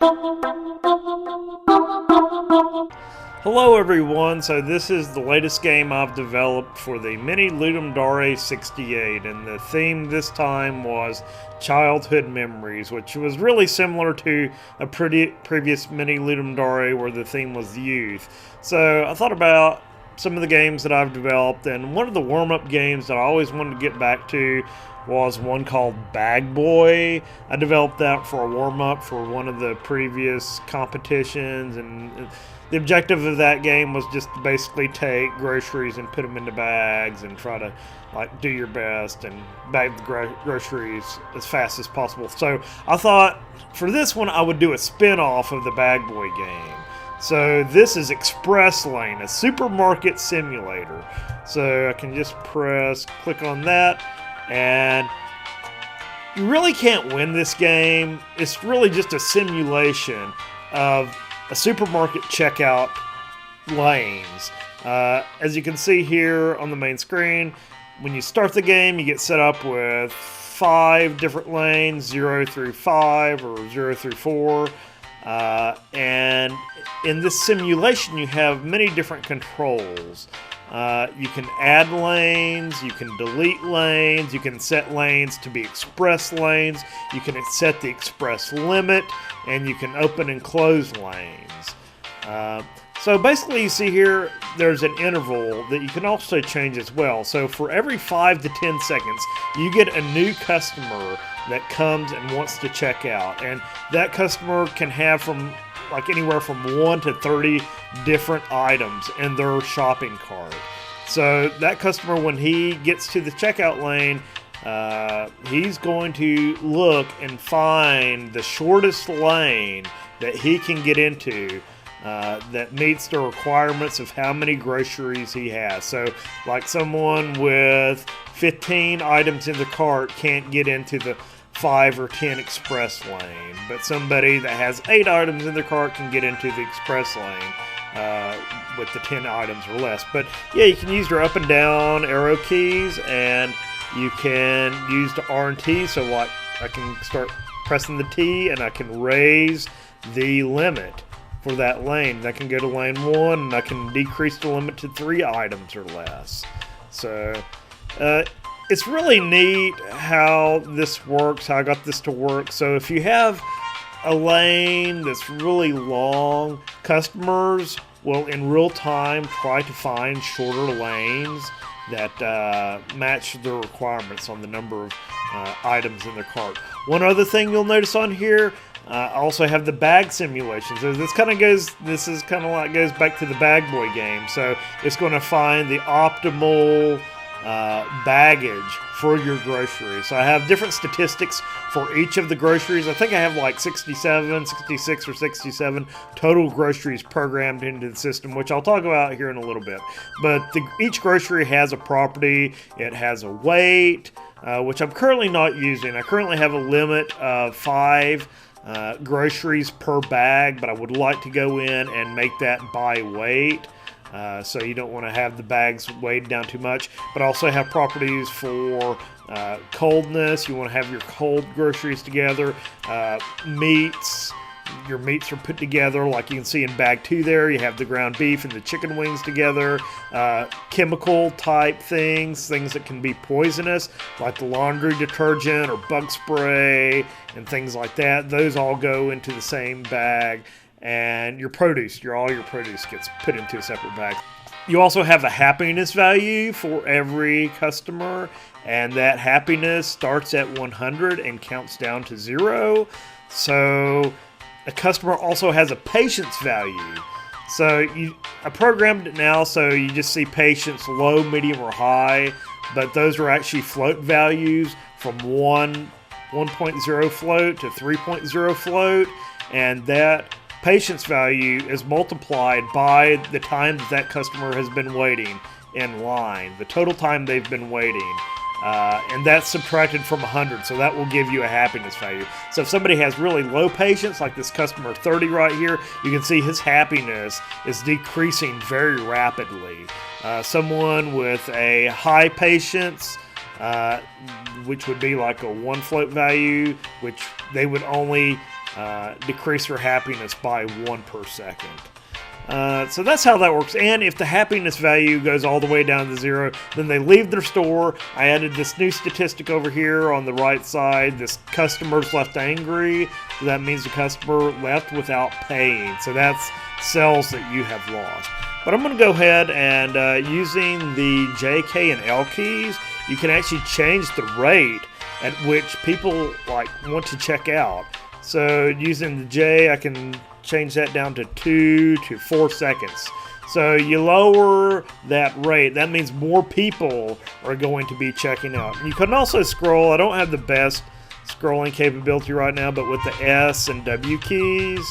Hello everyone, so this is the latest game I've developed for the Mini Ludum Dare 68, and the theme this time was childhood memories, which was really similar to a previous Mini Ludum Dare where the theme was youth. So I thought about some of the games that I've developed, and one of the warm-up games that I always wanted to get back to was one called Bag Boy. I developed that for a warm-up for one of the previous competitions, and the objective of that game was just to basically take groceries and put them into bags and try to do your best and bag the groceries as fast as possible. So I thought for this one I would do a spin-off of the Bag Boy game. So this is Express Lane, a supermarket simulator. So I can just click on that, and you really can't win this game. It's really just a simulation of a supermarket checkout lanes. As you can see here on the main screen, when you start the game, you get set up with 5 different lanes, 0 through 5 or 0 through 4. And in this simulation, you have many different controls. You can add lanes, you can delete lanes, you can set lanes to be express lanes, you can set the express limit, and you can open and close lanes. So basically you see here there's an interval that you can also change as well. So for every 5 to 10 seconds you get a new customer that comes and wants to check out, and that customer can have from anywhere from 1 to 30 different items in their shopping cart. So that customer, when he gets to the checkout lane, he's going to look and find the shortest lane that he can get into that meets the requirements of how many groceries he has. So like someone with 15 items in the cart can't get into the 5 or 10 express lane, but somebody that has 8 items in their cart can get into the express lane with the 10 items or less. But yeah, you can use your up and down arrow keys, and you can use the R and T. So like I can start pressing the T and I can raise the limit for that lane. I can go to lane 1 and I can decrease the limit to 3 items or less. So it's really neat how this works, how I got this to work. So if you have a lane that's really long, customers will in real time try to find shorter lanes that match their requirements on the number of items in their cart. One other thing you'll notice on here, I also have the bag simulation. So this goes back to the Bag Boy game. So it's going to find the optimal baggage for your groceries. So I have different statistics for each of the groceries. I think I have like 67, 66, or 67 total groceries programmed into the system, which I'll talk about here in a little bit. But each grocery has a property. It has a weight, which I'm currently not using. I currently have a limit of 5 groceries per bag, but I would like to go in and make that by weight. So you don't want to have the bags weighed down too much, but also have properties for coldness. You want to have your cold groceries together. Meats, your meats are put together like you can see in bag 2 there. You have the ground beef and the chicken wings together. Chemical type things that can be poisonous, like the laundry detergent or bug spray and things like that. Those all go into the same bag. And your produce, all your produce gets put into a separate bag. You also have a happiness value for every customer, and that happiness starts at 100 and counts down to 0. So a customer also has a patience value. So I programmed it now so you just see patience low, medium, or high, but those are actually float values from 1.0 float to 3.0 float, and that patience value is multiplied by the time that customer has been waiting in line, the total time they've been waiting, and that's subtracted from 100, so that will give you a happiness value. So if somebody has really low patience, like this customer 30 right here, you can see his happiness is decreasing very rapidly. Someone with a high patience, which would be like a 1 float value, which they would only decrease their happiness by 1 per second. So that's how that works. And if the happiness value goes all the way down to 0, then they leave their store. I added this new statistic over here on the right side. This customer's left angry. So that means the customer left without paying. So that's sales that you have lost. But I'm going to go ahead and using the J, K, and L keys, you can actually change the rate at which people want to check out. So using the J, I can change that down to 2 to 4 seconds. So you lower that rate, that means more people are going to be checking out. You can also scroll. I don't have the best scrolling capability right now, but with the S and W keys,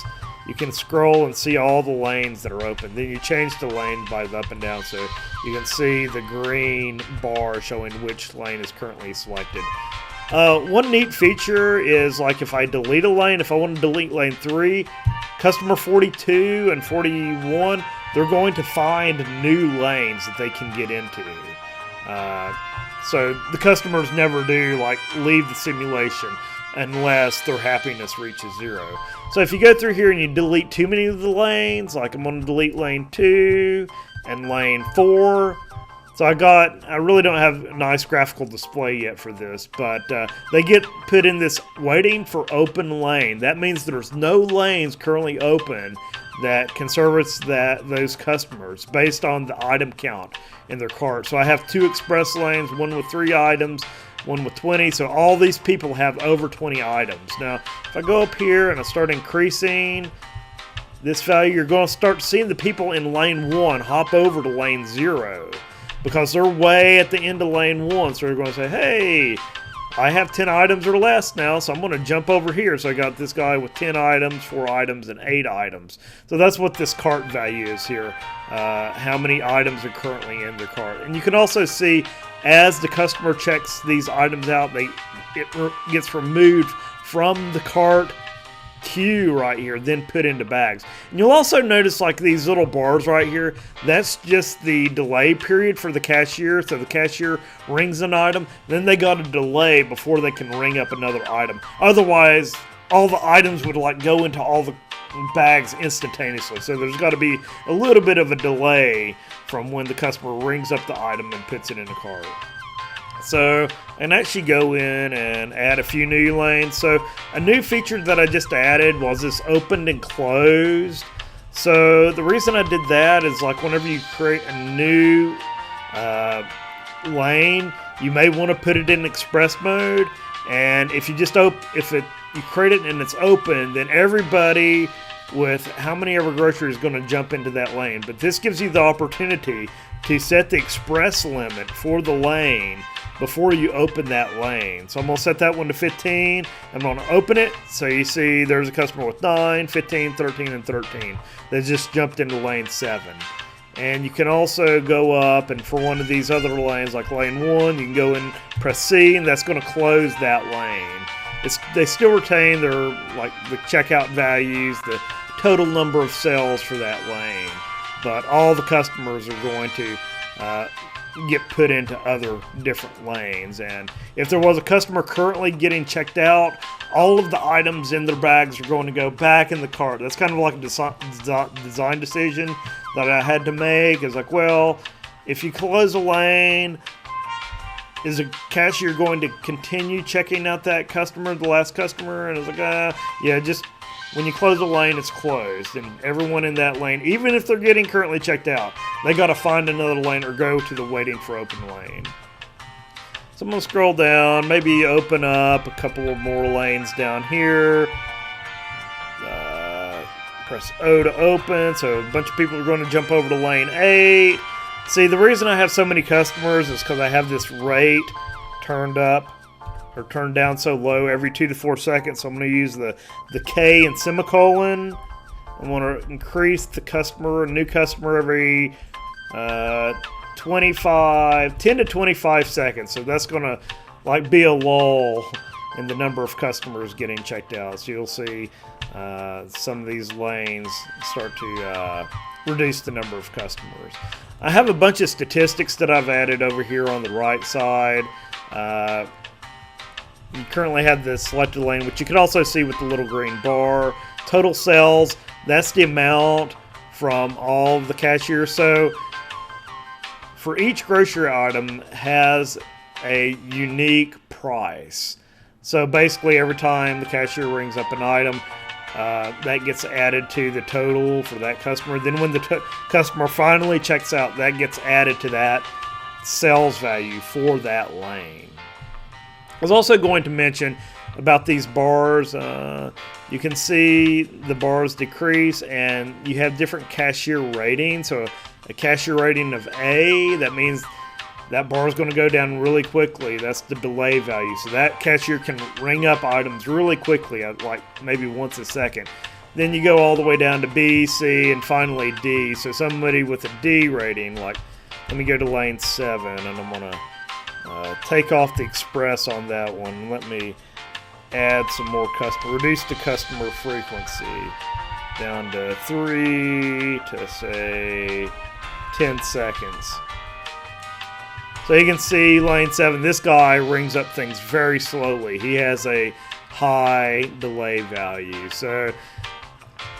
you can scroll and see all the lanes that are open. Then you change the lane by the up and down, so you can see the green bar showing which lane is currently selected. One neat feature is if I delete a lane, if I want to delete lane 3, customer 42 and 41, they're going to find new lanes that they can get into. So the customers never do leave the simulation unless their happiness reaches 0. So if you go through here and you delete too many of the lanes, I'm going to delete lane 2 and lane 4. So I really don't have a nice graphical display yet for this, but they get put in this waiting for open lane. That means there's no lanes currently open that can service those customers based on the item count in their cart. So I have 2 express lanes, one with 3 items, one with 20. So all these people have over 20 items. Now, if I go up here and I start increasing this value, you're going to start seeing the people in lane 1 hop over to lane 0. Because they're way at the end of lane 1, so they're going to say, hey, I have 10 items or less now, so I'm going to jump over here. So I got this guy with 10 items, 4 items, and 8 items. So that's what this cart value is here, how many items are currently in their cart. And you can also see, as the customer checks these items out, it gets removed from the cart queue right here, then put into bags. And you'll also notice these little bars right here, that's just the delay period for the cashier. So the cashier rings an item, then they got a delay before they can ring up another item. Otherwise, all the items would go into all the bags instantaneously. So there's got to be a little bit of a delay from when the customer rings up the item and puts it in the cart. So, and actually go in and add a few new lanes. So, a new feature that I just added was this opened and closed. So, the reason I did that is whenever you create a new lane, you may want to put it in express mode. And if you just you create it and it's open, then everybody with how many ever groceries is going to jump into that lane. But this gives you the opportunity to set the express limit for the lane before you open that lane. So I'm going to set that one to 15. I'm going to open it. So you see there's a customer with 9, 15, 13, and 13. They just jumped into lane 7. And you can also go up, and for one of these other lanes, like lane 1, you can go and press C, and that's going to close that lane. They still retain their the checkout values, the total number of sales for that lane. But all the customers are going to get put into other different lanes. And if there was a customer currently getting checked out, all of the items in their bags are going to go back in the cart. That's kind of like a design decision that I had to make. It's well, if you close a lane, is a cashier going to continue checking out that customer, the last customer? And it's yeah, just when you close a lane, it's closed. And everyone in that lane, even if they're getting currently checked out, they got to find another lane or go to the waiting for open lane. So I'm going to scroll down, maybe open up a couple of more lanes down here. Press O to open, so a bunch of people are going to jump over to lane 8. See, the reason I have so many customers is because I have this rate turned up or turned down so low every 2 to 4 seconds. So I'm going to use the K and semicolon. I want to increase the new customer every 10 to 25 seconds. So that's going to be a lull in the number of customers getting checked out. So you'll see some of these lanes start to reduce the number of customers. I have a bunch of statistics that I've added over here on the right side. You currently have the selected lane, which you can also see with the little green bar. Total sales, that's the amount from all of the cashiers. So for each grocery item has a unique price. So basically every time the cashier rings up an item, that gets added to the total for that customer. Then when the customer finally checks out, that gets added to that sales value for that lane. I was also going to mention about these bars. You can see the bars decrease, and you have different cashier ratings. So a cashier rating of A, that means that bar is going to go down really quickly. That's the delay value. So that cashier can ring up items really quickly, like maybe once a second. Then you go all the way down to B, C, and finally D. So somebody with a D rating, like, let me go to lane 7, and I'm going to take off the express on that one. Let me add some more reduce the customer frequency down to 3 to, say, 10 seconds. So you can see lane 7, this guy rings up things very slowly. He has a high delay value. So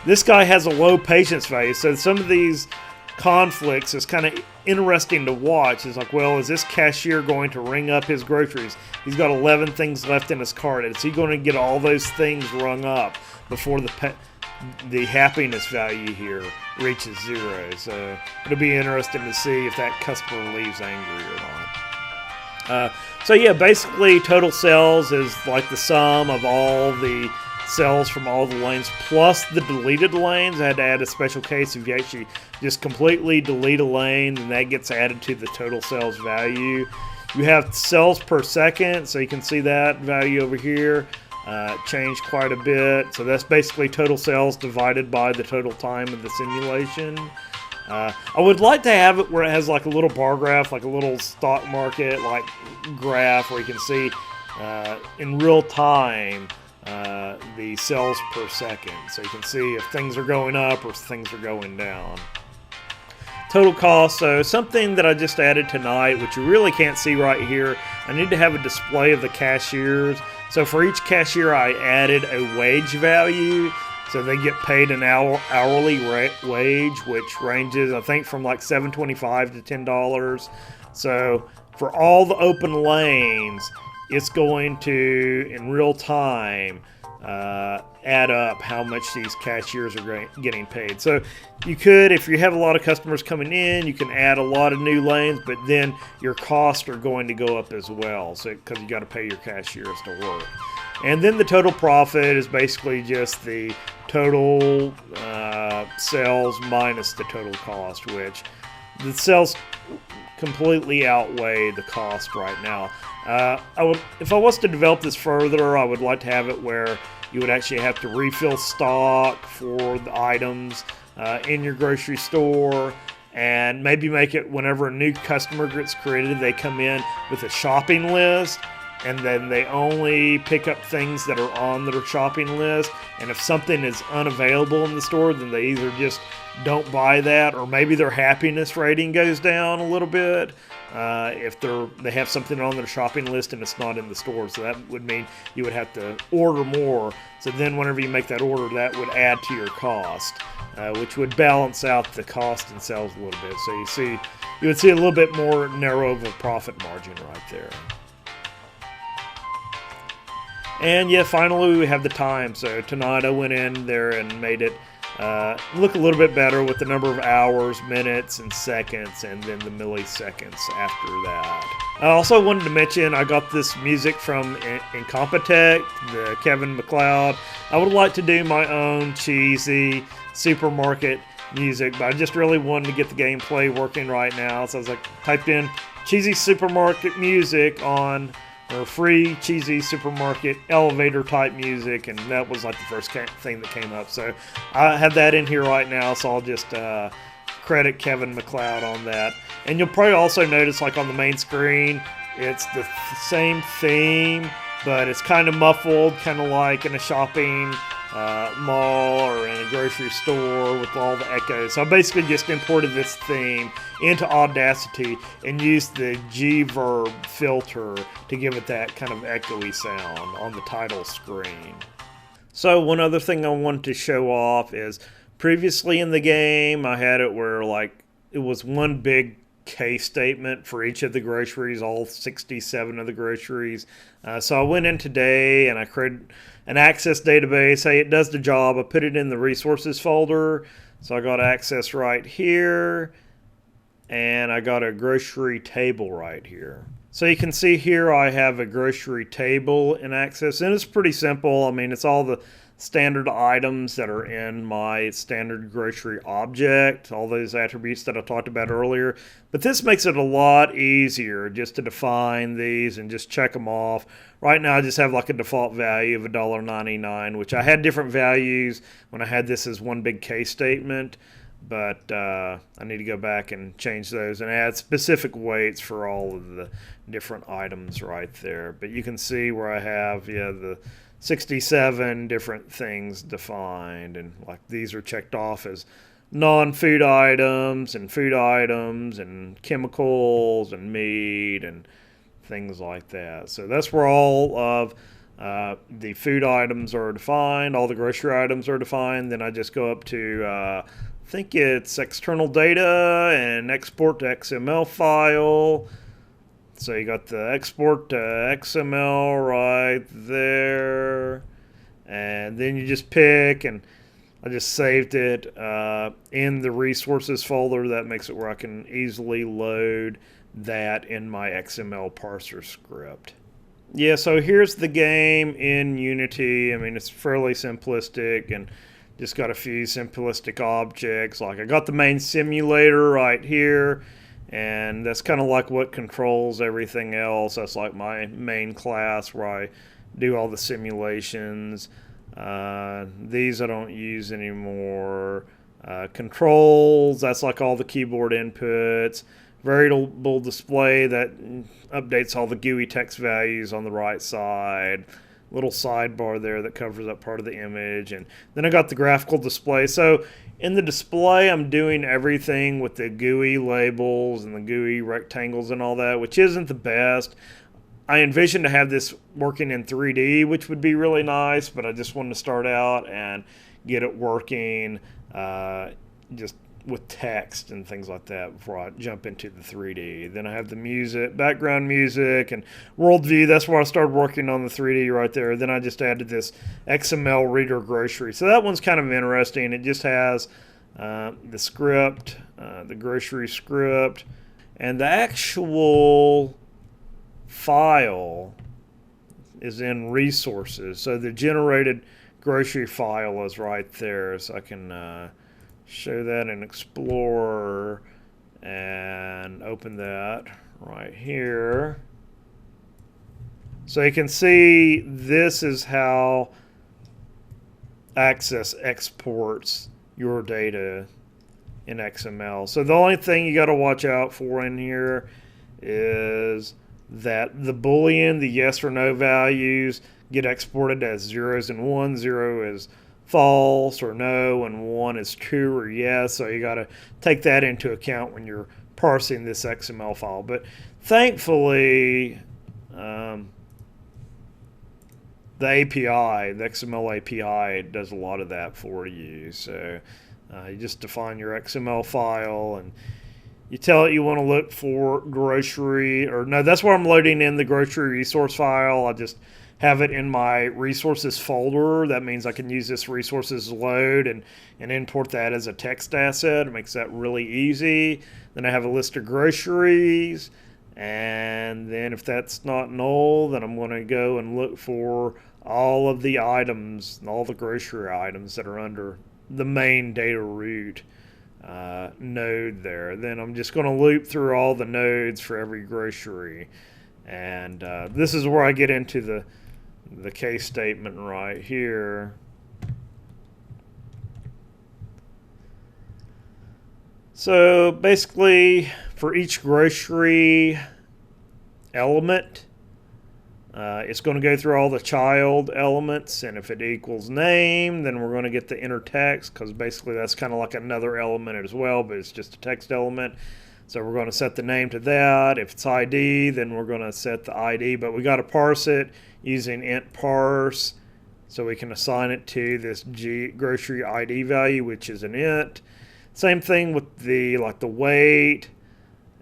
this guy has a low patience value. So some of these conflicts is kind of interesting to watch. It's like, well, is this cashier going to ring up his groceries? He's got 11 things left in his cart. Is he going to get all those things rung up before the happiness value here reaches 0? So it'll be interesting to see if that customer leaves angry or not. So yeah, basically total sales is like the sum of all the sales from all the lanes plus the deleted lanes. I had to add a special case. If you actually just completely delete a lane, then that gets added to the total sales value. You have sales per second, so you can see that value over here. Changed quite a bit. So that's basically total sales divided by the total time of the simulation. I would like to have it where it has like a little bar graph, like a little stock market like graph where you can see in real time the sales per second. So you can see if things are going up or if things are going down. Total cost, so something that I just added tonight, which you really can't see right here. I need to have a display of the cashiers. So for each cashier, I added a wage value. So they get paid an hourly wage, which ranges, I think, from like $7.25 to $10. So for all the open lanes, it's going to, in real time, add up how much these cashiers are getting paid. So you could, if you have a lot of customers coming in, you can add a lot of new lanes, but then your costs are going to go up as well, so because you got to pay your cashiers to work. And then the total profit is basically just the total sales minus the total cost, which the sales completely outweigh the cost right now. If I was to develop this further, I would like to have it where you would actually have to refill stock for the items in your grocery store, and maybe make it whenever a new customer gets created, they come in with a shopping list, and then they only pick up things that are on their shopping list. And if something is unavailable in the store, then they either just don't buy that, or maybe their happiness rating goes down a little bit if they have something on their shopping list and it's not in the store. So that would mean you would have to order more. So then whenever you make that order, that would add to your cost, which would balance out the cost and sales a little bit. So you would see a little bit more narrow of a profit margin right there. And yeah, finally we have the time. So tonight I went in there and made it look a little bit better with the number of hours, minutes, and seconds, and then the milliseconds after that. I also wanted to mention I got this music from Incompetech, the Kevin MacLeod. I would like to do my own cheesy supermarket music, but I just really wanted to get the gameplay working right now. So I was like, typed in cheesy supermarket music on, or free cheesy supermarket elevator type music, and that was like the first thing that came up. So I have that in here right now, so I'll just credit Kevin MacLeod on that. And you'll probably also notice, like on the main screen, it's the same theme, but it's kind of muffled, kind of like in a shopping mall or in a grocery store with all the echoes. So I basically just imported this theme into Audacity and used the G-Verb filter to give it that kind of echoey sound on the title screen. So one other thing I wanted to show off is previously in the game I had it where like it was one big case statement for each of the groceries, all 67 of the groceries. So I went in today and I created an access database. Hey, it does the job. I put it in the resources folder. So I got access right here and I got a grocery table right here. So you can see here I have a grocery table in access, and it's pretty simple. I mean, it's all the standard items that are in my standard grocery object, all those attributes that I talked about earlier. But this makes it a lot easier just to define these and just check them off. Right now I just have like a default value of $1.99, which I had different values when I had this as one big case statement. But I need to go back and change those and add specific weights for all of the different items right there. But you can see where I have the 67 different things defined, and like these are checked off as non-food items and food items and chemicals and meat and things like that. So that's where all of the food items are defined, all the grocery items are defined. Then I just go up to I think it's external data and export to XML file. So you got the export to XML right there. And then you just pick, and I just saved it in the resources folder. That makes it where I can easily load that in my XML parser script. Yeah, so here's the game in Unity. I mean, it's fairly simplistic and just got a few simplistic objects. Like I got the main simulator right here, and that's kind of like what controls everything else. That's like my main class where I do all the simulations. These I don't use anymore. Controls, that's like all the keyboard inputs. Variable display, that updates all the GUI text values on the right side. Little sidebar there that covers up part of the image. And then I got the graphical display. So in the display I'm doing everything with the GUI labels and the GUI rectangles and all that, which isn't the best. I envision to have this working in 3D, which would be really nice, but I just wanted to start out and get it working just with text and things like that before I jump into the 3D. Then I have the music, background music, and world view. That's where I started working on the 3D right there. Then I just added this XML reader grocery. So that one's kind of interesting. It just has the script, the grocery script, and the actual file is in resources. So the generated grocery file is right there. So I can show that in Explorer and open that right here. So you can see this is how Access exports your data in XML. So the only thing you got to watch out for in here is that the Boolean, the yes or no values, get exported as zeros and ones. 0 is false or no, and 1 is true or yes. So you got to take that into account when you're parsing this XML file. But thankfully, the API, the XML API, does a lot of that for you. So you just define your XML file and you tell it you want to look for grocery, or no, that's where I'm loading in the grocery resource file. I just have it in my resources folder. That means I can use this resources load and import that as a text asset. It makes that really easy. Then I have a list of groceries, and then if that's not null, then I'm going to go and look for all of the items, all the grocery items that are under the main data root node there. Then I'm just going to loop through all the nodes for every grocery. And this is where I get into the case statement right here. So basically, for each grocery element, It's going to go through all the child elements, and if it equals name, then we're going to get the inner text, because basically that's kind of like another element as well, but it's just a text element. So we're going to set the name to that. If it's ID, then we're going to set the ID, but we got to parse it using int parse, so we can assign it to this grocery ID value, which is an int. Same thing with the weight.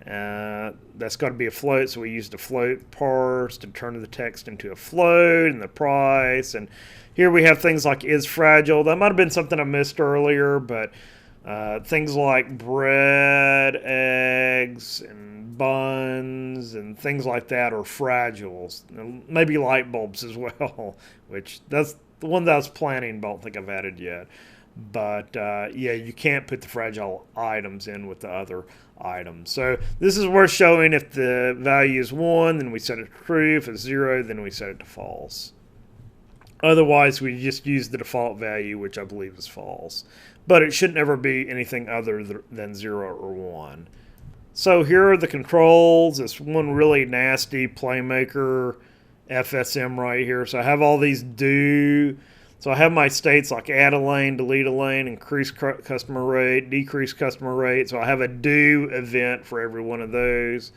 That's got to be a float, so we use the float parse to turn the text into a float, and the price. And here we have things like is fragile. That might have been something I missed earlier, but things like bread, eggs, and buns, and things like that are fragiles. Maybe light bulbs as well, which that's the one that I was planning, but I don't think I've added yet. But yeah, you can't put the fragile items in with the other items. So this is worth showing. If the value is 1, then we set it to true. If it's 0, then we set it to false. Otherwise, we just use the default value, which I believe is false. But it should never be anything other than 0 or 1. So here are the controls. This one really nasty Playmaker FSM right here. So I have all these do. So I have my states like add a lane, delete a lane, increase customer rate, decrease customer rate. So I have a do event for every one of those.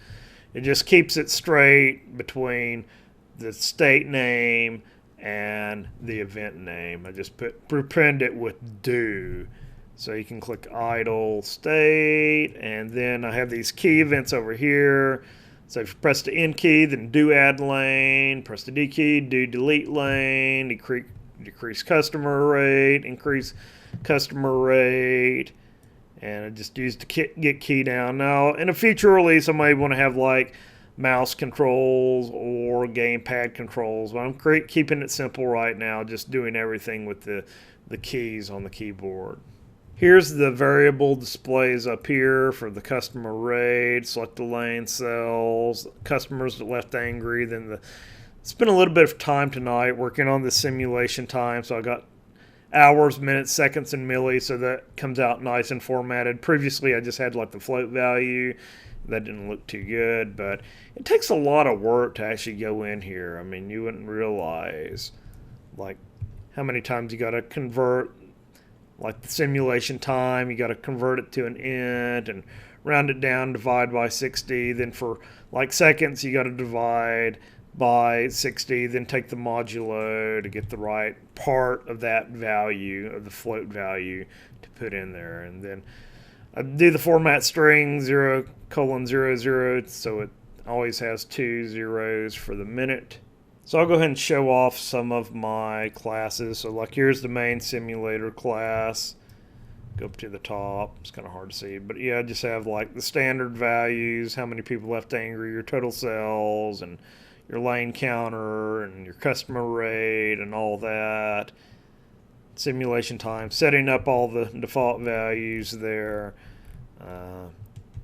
It just keeps it straight between the state name and the event name. I just prepend it with do. So you can click idle state, and then I have these key events over here. So if you press the N key, then do add lane, press the D key, do delete lane, decrease customer rate, increase customer rate, and I just used the get key down. Now, in a future release, I might want to have like mouse controls or gamepad controls, but I'm keeping it simple right now, just doing everything with the keys on the keyboard. Here's the variable displays up here for the customer rate, select the lane cells, customers that left angry, then spent a little bit of time tonight working on the simulation time, so I got hours, minutes, seconds, and milli, so that comes out nice and formatted. Previously, I just had like the float value. That didn't look too good, but it takes a lot of work to actually go in here. I mean, you wouldn't realize like how many times you got to convert like the simulation time. You got to convert it to an int and round it down, divide by 60. Then for like seconds, you got to divide by 60, then take the modulo to get the right part of that value, of the float value, to put in there. And then I do the format string 0:00, so it always has 2 zeros for the minute. So I'll go ahead and show off some of my classes. So like here's the main simulator class. Go up to the top. It's kind of hard to see, but yeah, I just have like the standard values, how many people left angry, your total sales, and your lane counter, and your customer rate, and all that. Simulation time, setting up all the default values there.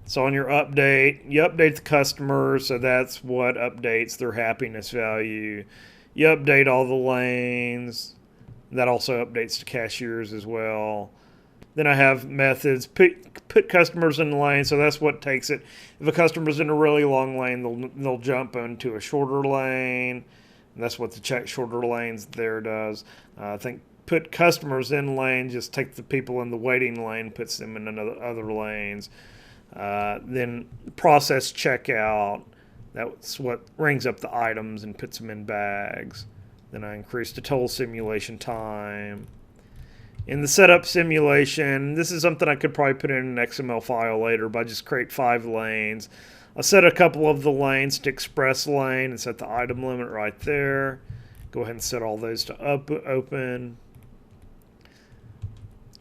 So on your update, you update the customer, so that's what updates their happiness value. You update all the lanes. That also updates the cashiers as well. Then I have methods, put customers in the lane, so that's what takes it. If a customer's in a really long lane, they'll jump into a shorter lane. And that's what the check shorter lanes there does. I think put customers in lane, just take the people in the waiting lane, puts them in other lanes. Then process checkout, that's what rings up the items and puts them in bags. Then I increase the total simulation time. In the setup simulation, this is something I could probably put in an XML file later, but I just create 5 lanes. I'll set a couple of the lanes to express lane and set the item limit right there. Go ahead and set all those to open.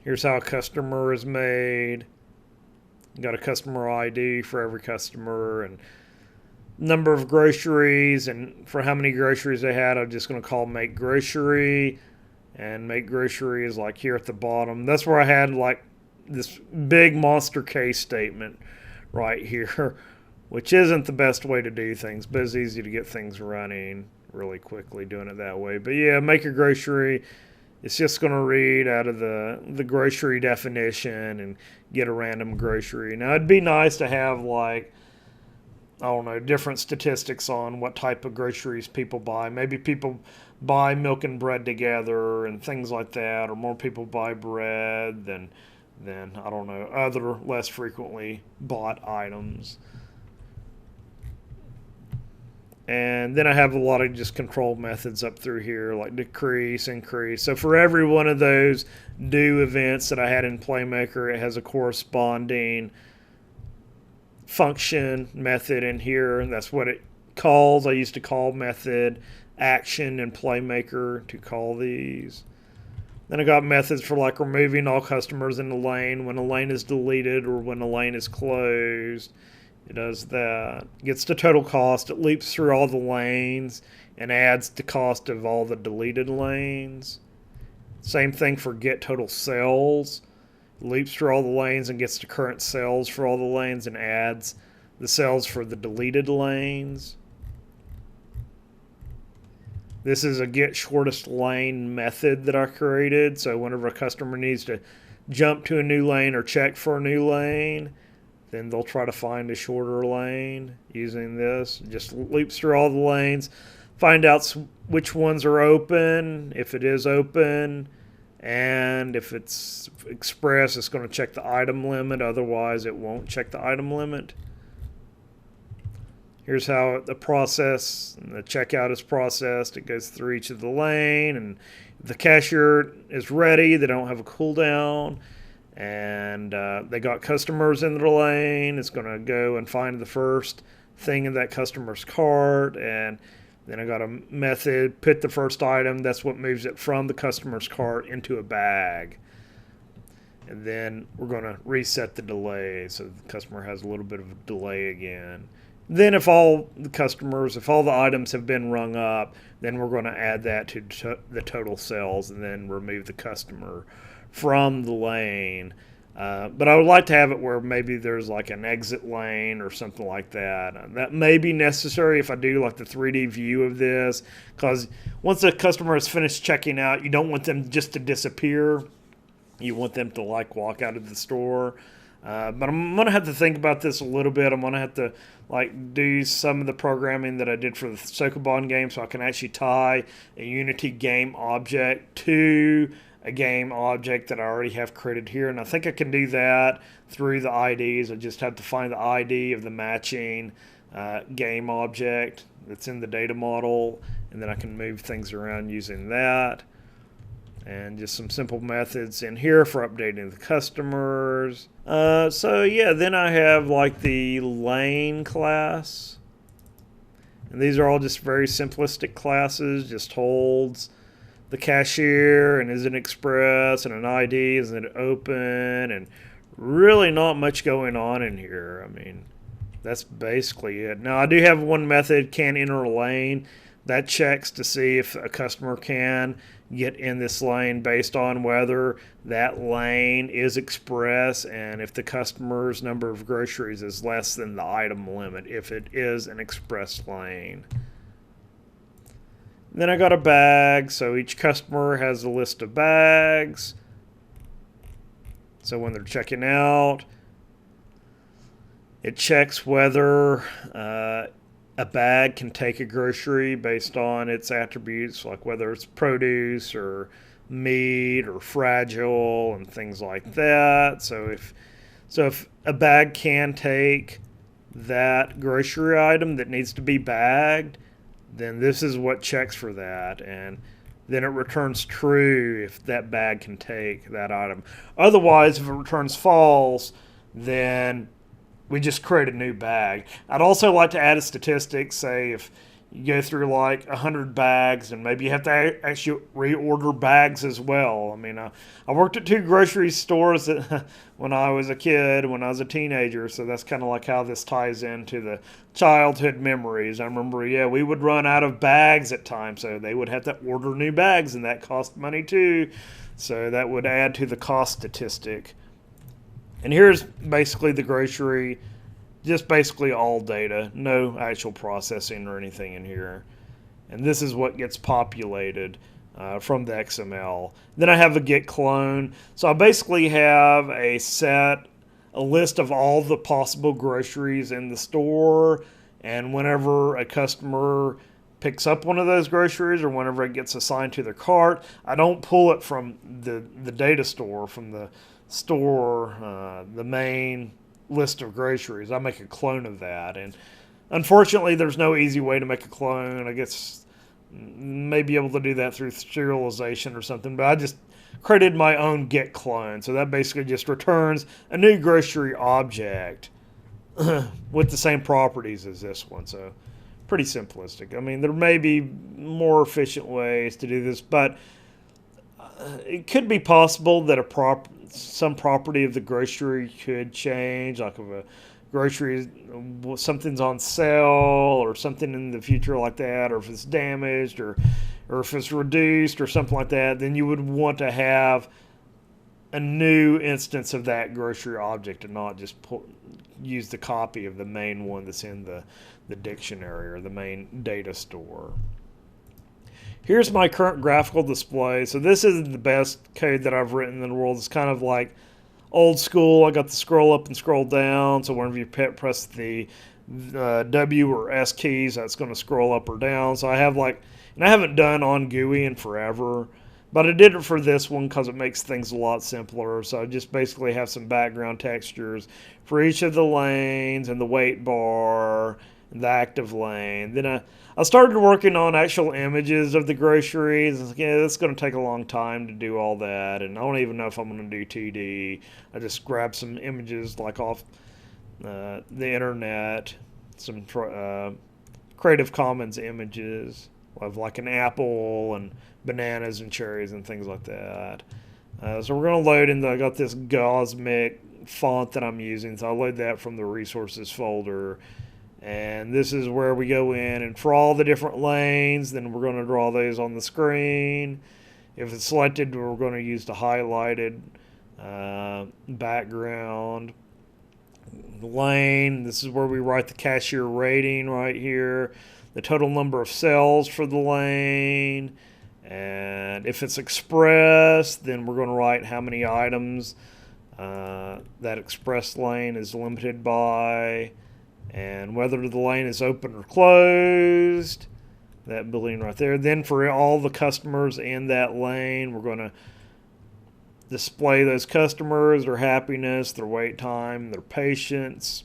Here's how a customer is made. Got a customer ID for every customer and number of groceries, and for how many groceries they had, I'm just going to call make grocery. And make grocery is like here at the bottom. That's where I had like this big monster case statement right here, which isn't the best way to do things, but it's easy to get things running really quickly doing it that way. But yeah, make a grocery. It's just going to read out of the grocery definition and get a random grocery. Now, it'd be nice to have like I don't know, different statistics on what type of groceries people buy. Maybe people buy milk and bread together and things like that, or more people buy bread than I don't know, other less frequently bought items. And then I have a lot of just control methods up through here, like decrease, increase. So for every one of those do events that I had in Playmaker, it has a corresponding function method in here, and that's what it calls. I used to call method action in Playmaker to call these. Then I got methods for like removing all customers in the lane when a lane is deleted or when a lane is closed. It does that. Gets the total cost. It leaps through all the lanes and adds the cost of all the deleted lanes. Same thing for get total sales. It leaps through all the lanes and gets the current sales for all the lanes and adds the sales for the deleted lanes. This is a get shortest lane method that I created. So whenever a customer needs to jump to a new lane or check for a new lane, then they'll try to find a shorter lane using this. Just leaps through all the lanes, find out which ones are open, if it is open, and if it's express, it's going to check the item limit. Otherwise, it won't check the item limit. Here's how the process and the checkout is processed. It goes through each of the lane, and if the cashier is ready, they don't have a cooldown, and they got customers in the lane, it's going to go and find the first thing in that customer's cart, and then I got a method, put the first item, that's what moves it from the customer's cart into a bag. And then we're going to reset the delay, so the customer has a little bit of a delay again. Then if all the items have been rung up, then we're going to add that to the total sales and then remove the customer from the lane. But I would like to have it where maybe there's like an exit lane or something like that. That may be necessary if I do like the 3D view of this, because once the customer has finished checking out, you don't want them just to disappear. You want them to like walk out of the store. But I'm going to have to think about this a little bit. I'm going to have to like do some of the programming that I did for the Sokoban game so I can actually tie a Unity game object to a game object that I already have created here. And I think I can do that through the IDs. I just have to find the ID of the matching game object that's in the data model, and then I can move things around using that. And just some simple methods in here for updating the customers. So yeah, then I have like the lane class. And these are all just very simplistic classes, just holds the cashier and is it express and an ID, is it open, and really not much going on in here. I mean, that's basically it. Now I do have one method, can enter a lane. That checks to see if a customer can get in this lane based on whether that lane is express and if the customer's number of groceries is less than the item limit, if it is an express lane. Then I got a bag, so each customer has a list of bags. So when they're checking out, it checks whether a bag can take a grocery based on its attributes, like whether it's produce or meat or fragile and things like that. So if a bag can take that grocery item that needs to be bagged, then this is what checks for that, and then it returns true if that bag can take that item. Otherwise, if it returns false, then we just create a new bag. I'd also like to add a statistic, say if you go through like 100 bags and maybe you have to actually reorder bags as well. I mean, I worked at 2 grocery stores when I was a kid, when I was a teenager, so that's kind of like how this ties into the childhood memories. I remember, yeah, we would run out of bags at times, so they would have to order new bags, and that cost money too. So that would add to the cost statistic. And here's basically the grocery, just basically all data, no actual processing or anything in here. And this is what gets populated from the XML. Then I have a get clone. So I basically have a list of all the possible groceries in the store, And whenever a customer picks up one of those groceries or whenever it gets assigned to their cart, I don't pull it from the data store, from the store, the main list of groceries. I make a clone of that. And unfortunately, there's no easy way to make a clone. I guess may be able to do that through serialization or something, but I just created my own get clone. So that basically just returns a new grocery object with the same properties as this one. So pretty simplistic. I mean, there may be more efficient ways to do this, but it could be possible that some property of the grocery could change, like if a grocery, something's on sale or something in the future like that, or if it's damaged or if it's reduced or something like that, then you would want to have a new instance of that grocery object and not just use the copy of the main one that's in the dictionary or the main data store. Here's my current graphical display. So this is the best code that I've written in the world. It's kind of like old school. I got the scroll up and scroll down. So whenever you press the W or S keys, that's going to scroll up or down. So I have and I haven't done on GUI in forever, but I did it for this one because it makes things a lot simpler. So I just basically have some background textures for each of the lanes and the weight bar and the active lane. Then I started working on actual images of the groceries. Yeah, that's going to take a long time to do all that, and I don't even know if I'm going to do 2D. I just grabbed some images like off the internet, some Creative Commons images of like an apple and bananas and cherries and things like that. So we're going to load in I got this Cosmic font that I'm using, so I'll load that from the resources folder. And this is where we go in, and for all the different lanes, then we're going to draw those on the screen. If it's selected, we're going to use the highlighted background lane. This is where we write the cashier rating right here, the total number of cells for the lane, and if it's express, then we're going to write how many items that express lane is limited by, and whether the lane is open or closed, that boolean right there. Then for all the customers in that lane, we're going to display those customers, their happiness, their wait time, their patience.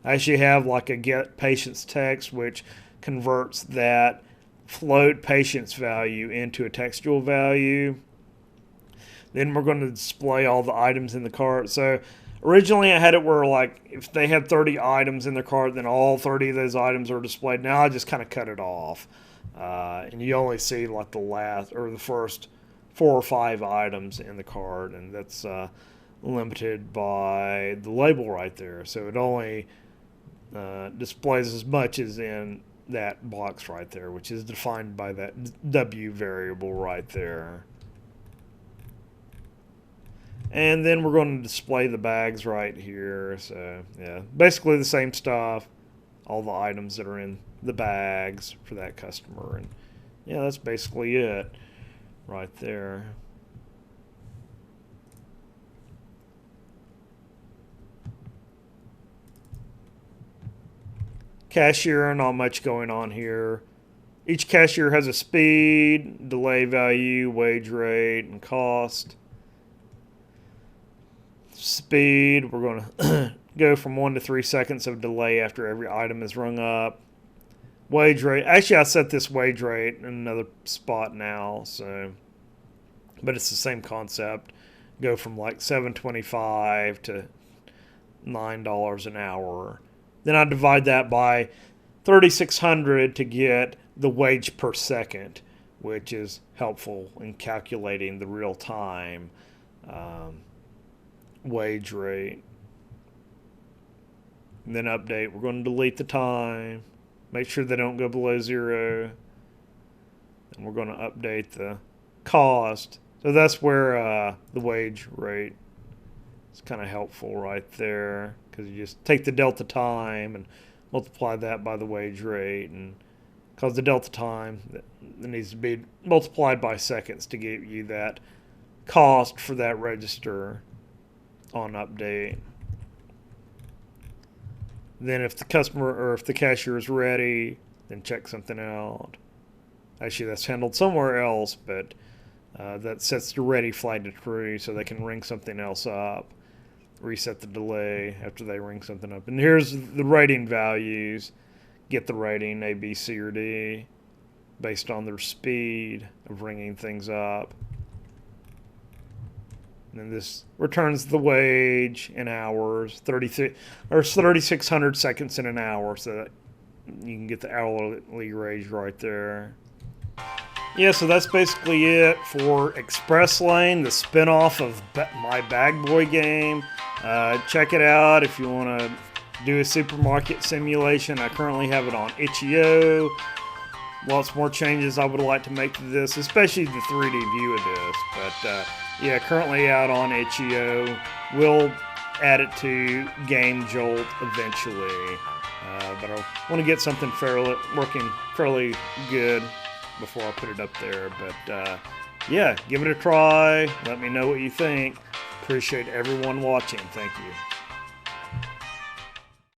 I actually have like a get patience text, which converts that float patience value into a textual value. Then we're going to display all the items in the cart. So originally I had it where like if they had 30 items in their cart, then all 30 of those items are displayed. Now I just kind of cut it off. And you only see like the first 4 or 5 items in the cart, and that's limited by the label right there. So it only displays as much as in that box right there, which is defined by that W variable right there. And then we're going to display the bags right here. So yeah, basically the same stuff, all the items that are in the bags for that customer. And yeah, that's basically it right there. Cashier, not much going on here. Each cashier has a speed, delay value, wage rate, and cost. Speed, we're going to go from 1 to 3 seconds of delay after every item is rung up. Wage rate, actually I set this wage rate in another spot now, so, but it's the same concept. Go from like $7.25 to $9 an hour. Then I divide that by 3,600 to get the wage per second, which is helpful in calculating the real time wage rate. And then update, we're going to delete the time, make sure they don't go below 0, and we're going to update the cost. So that's where the wage rate is kind of helpful right there, because you just take the delta time and multiply that by the wage rate, and because the delta time that needs to be multiplied by seconds to give you that cost for that register on update. Then if the customer or if the cashier is ready, then check something out. Actually, that's handled somewhere else, but that sets the ready flag to true so they can ring something else up. Reset the delay after they ring something up. And here's the rating values. Get the rating A, B, C, or D based on their speed of ringing things up. And then this returns the wage in hours, 3,600 seconds in an hour, so that you can get the hourly wage right there. Yeah, so that's basically it for Express Lane, the spin-off of my Bag Boy game. Check it out if you want to do a supermarket simulation. I currently have it on itch.io. Lots more changes I would like to make to this, especially the 3D view of this. But yeah, currently out on itch.io. We'll add it to Game Jolt eventually. But I want to get something working fairly good before I put it up there. But yeah, give it a try. Let me know what you think. Appreciate everyone watching. Thank you.